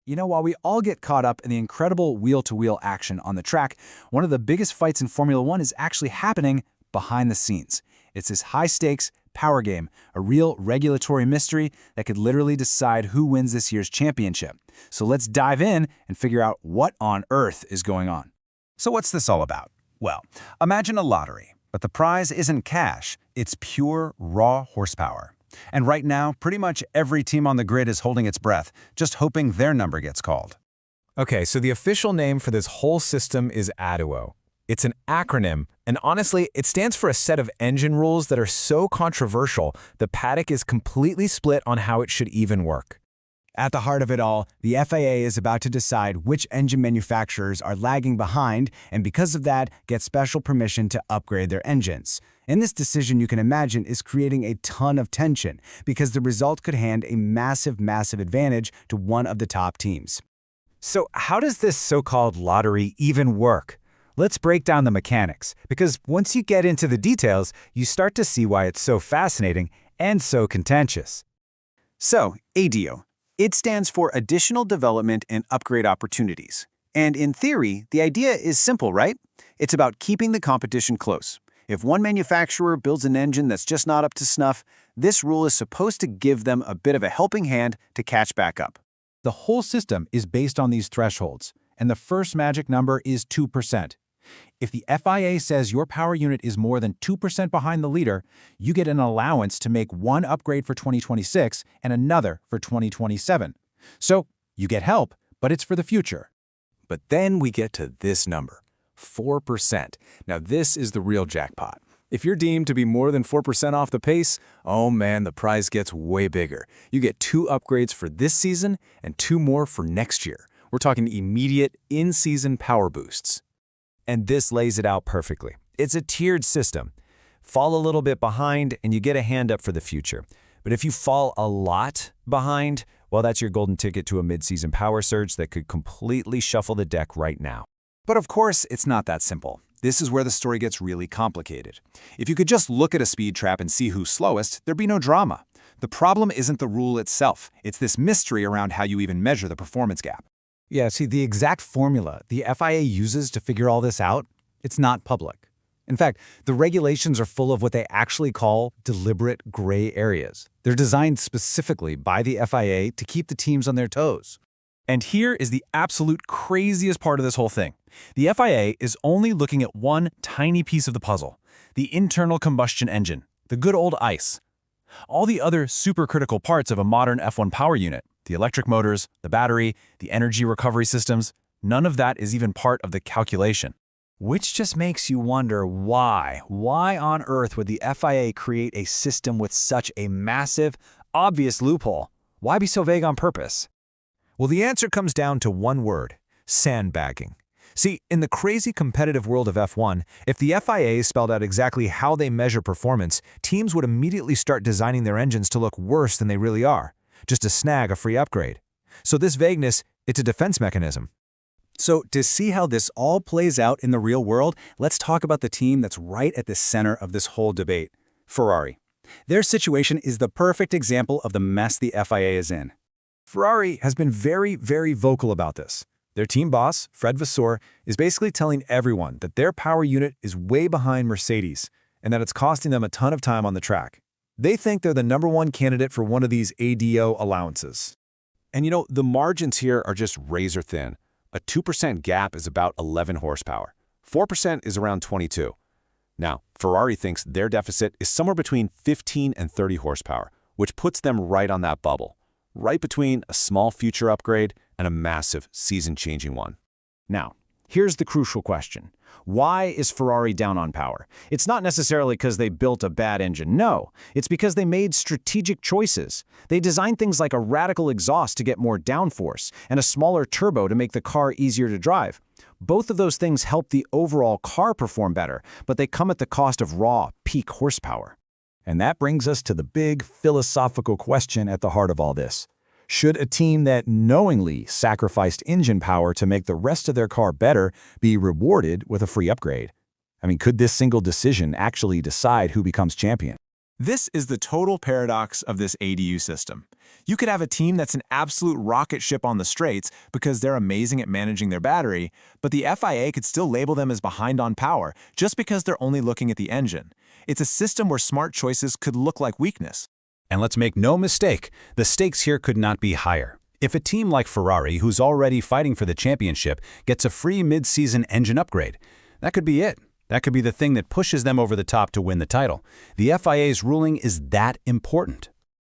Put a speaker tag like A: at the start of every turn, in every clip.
A: While we all get caught up in the incredible wheel-to-wheel action on the track, one of the biggest fights in Formula One is actually happening behind the scenes. It's this high-stakes power game, a real regulatory mystery that could literally decide who wins this year's championship. So let's dive in and figure out what on earth is going on.
B: So what's this all about? Well, imagine a lottery, but the prize isn't cash, it's pure, raw horsepower. And right now, pretty much every team on the grid is holding its breath, just hoping their number gets called.
C: Okay, so the official name for this whole system is ADUO. It's an acronym, and honestly, it stands for a set of engine rules that are so controversial, the paddock is completely split on how it should even work.
D: At the heart of it all, the FIA is about to decide which engine manufacturers are lagging behind and because of that, get special permission to upgrade their engines. And this decision, you can imagine, is creating a ton of tension because the result could hand a massive advantage to one of the top teams.
C: So how does this so-called lottery even work? Let's break down the mechanics, because once you get into the details, you start to see why it's so fascinating and so contentious.
A: So, ADUO. It stands for Additional Development and Upgrade Opportunities. And in theory, the idea is simple, right? It's about keeping the competition close. If one manufacturer builds an engine that's just not up to snuff, this rule is supposed to give them a bit of a helping hand to catch back up.
E: The whole system is based on these thresholds, and the first magic number is 2%. If the FIA says your power unit is more than 2% behind the leader, you get an allowance to make one upgrade for 2026 and another for 2027. So you get help, but it's for the future.
C: But then we get to this number, 4%. Now this is the real jackpot. If you're deemed to be more than 4% off the pace, oh man, the prize gets way bigger. You get 2 upgrades for this season and 2 more for next year. We're talking immediate in-season power boosts. And this lays it out perfectly. It's a tiered system. Fall a little bit behind and you get a hand up for the future. But if you fall a lot behind, well, that's your golden ticket to a mid-season power surge that could completely shuffle the deck right now.
B: But of course, it's not that simple. This is where the story gets really complicated. If you could just look at a speed trap and see who's slowest, there'd be no drama. The problem isn't the rule itself. It's this mystery around how you even measure the performance gap.
E: Yeah, see, the exact formula the FIA uses to figure all this out, it's not public. In fact, the regulations are full of what they actually call deliberate gray areas. They're designed specifically by the FIA to keep the teams on their toes.
C: And here is the absolute craziest part of this whole thing. The FIA is only looking at one tiny piece of the puzzle, the internal combustion engine, the good old ICE. All the other supercritical parts of a modern F1 power unit, the electric motors, the battery, the energy recovery systems, none of that is even part of the calculation.
D: Which just makes you wonder why. Why on earth would the FIA create a system with such a massive, obvious loophole? Why be so vague on purpose?
C: Well, the answer comes down to one word: sandbagging. See, in the crazy competitive world of F1, if the FIA spelled out exactly how they measure performance, teams would immediately start designing their engines to look worse than they really are, just to snag a free upgrade. So this vagueness, it's a defense mechanism.
A: So to see how this all plays out in the real world, let's talk about the team that's right at the center of this whole debate: Ferrari. Their situation is the perfect example of the mess the FIA is in.
C: Ferrari has been very vocal about this. Their team boss, Fred Vasseur, is basically telling everyone that their power unit is way behind Mercedes and that it's costing them a ton of time on the track. They think they're the #1 candidate for one of these ADO allowances.
B: And the margins here are just razor thin. A 2% gap is about 11 horsepower. 4% is around 22. Now, Ferrari thinks their deficit is somewhere between 15 and 30 horsepower, which puts them right on that bubble, right between a small future upgrade and a massive season-changing one.
F: Now, here's the crucial question. Why is Ferrari down on power? It's not necessarily because they built a bad engine. No, it's because they made strategic choices. They designed things like a radical exhaust to get more downforce and a smaller turbo to make the car easier to drive. Both of those things help the overall car perform better, but they come at the cost of raw, peak horsepower.
E: And that brings us to the big philosophical question at the heart of all this. Should a team that knowingly sacrificed engine power to make the rest of their car better be rewarded with a free upgrade? I mean, could this single decision actually decide who becomes champion?
C: This is the total paradox of this ADU system. You could have a team that's an absolute rocket ship on the straights because they're amazing at managing their battery, but the FIA could still label them as behind on power just because they're only looking at the engine. It's a system where smart choices could look like weakness.
A: And let's make no mistake, the stakes here could not be higher. If a team like Ferrari, who's already fighting for the championship, gets a free mid-season engine upgrade, that could be it. That could be the thing that pushes them over the top to win the title. The FIA's ruling is that important.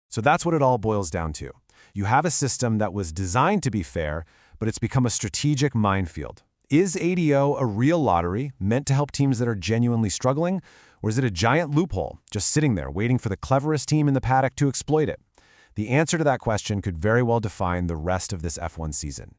B: So that's what it all boils down to. You have a system that was designed to be fair, but it's become a strategic minefield. Is ADO a real lottery meant to help teams that are genuinely struggling, or is it a giant loophole just sitting there waiting for the cleverest team in the paddock to exploit it? The answer to that question could very well define the rest of this F1 season.